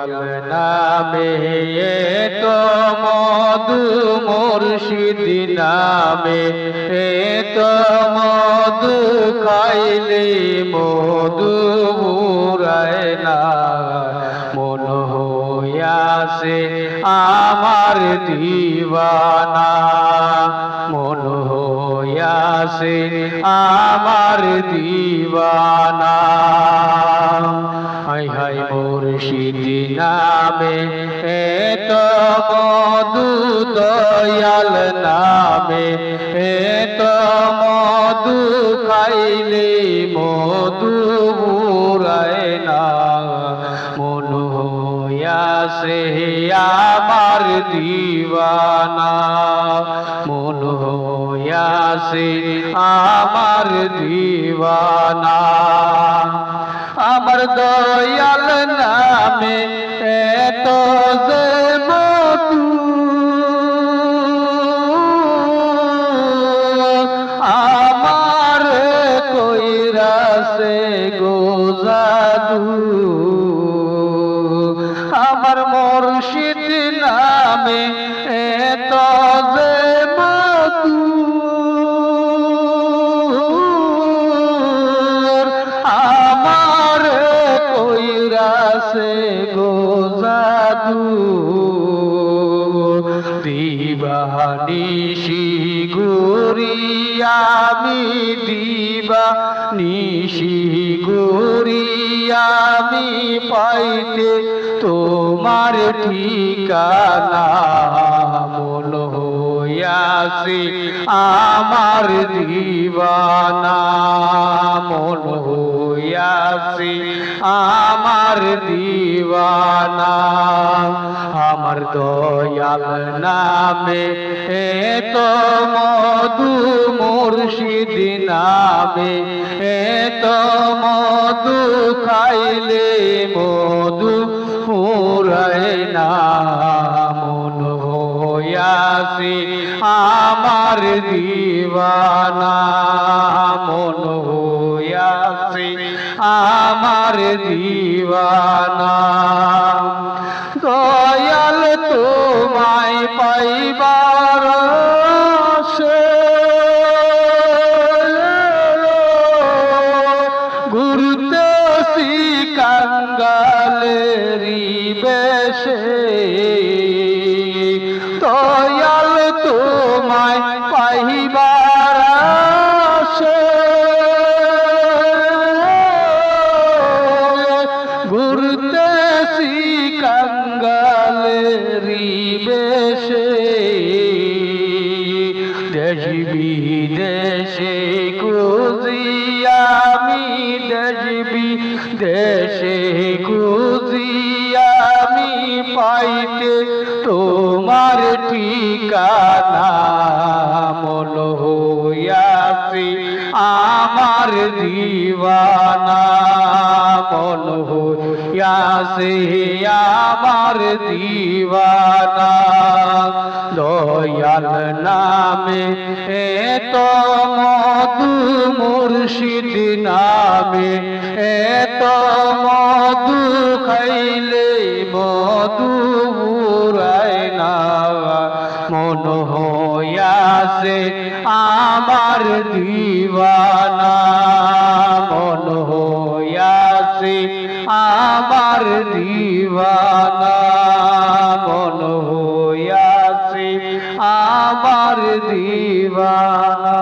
দয়াল নামে তো মধু মুর্শিদ নামে তো মধু খাইলে মধু ফুরায় না মন হইয়াছে আমার দিওয়ানা মন হইয়াছে আমার দিওয়ানা হায় হায় মুর্শিদ নামে এত মধু দয়াল নামে এত মধু খাইলে মধু ফুরায় না মন হইয়াছে আমার দিওয়ানা মন হইয়াছে আমার দিওয়ানা আমার দয়াল নামে এত যে মধু আমার কইরাছে গো জাদু আমার মুর্শিদ নামে এত যে মধু আমার কইরাছে গো জাদু দিবানিশি গুরি আমি দিবানিশি গুরি আমি পাইতে তোমার ঠিকানা মন হইয়াছে আমার দিওয়ানা মন হইয়াছে আমার দিওয়ানা আমার দয়াল নামে এত মধু মুর্শিদ নামে এত মধু খাইলে মধু ফুরায় না মন হইয়াছে আমার দিওয়ানা মন হইয়াছে আমার দিওয়ানা দয়াল তোমায় পাইবার আশে ঘুরতেছি কাঙ্গালেরি বেশে দয়াল তোমায় পাইবার আশে ঘুরতেছি কাঙ্গালেরি বেশে দেশ বিদেশে খুঁজি আমি দেশ বিদেশে খুঁজি আমি পাইতে তোমার ঠিকানা মন হইয়াছে আমার দিওয়ানা মন হইয়াছে আমার দিওয়ানা দয়াল নামে এত মধু মুর্শিদ নামে এত মধু খাইলে মধু ফুরায় না মন হইয়াছে আমার দিওয়ানা মন হইয়াছে আমার দিওয়ানা মন হইয়াছে আমার দিওয়ানা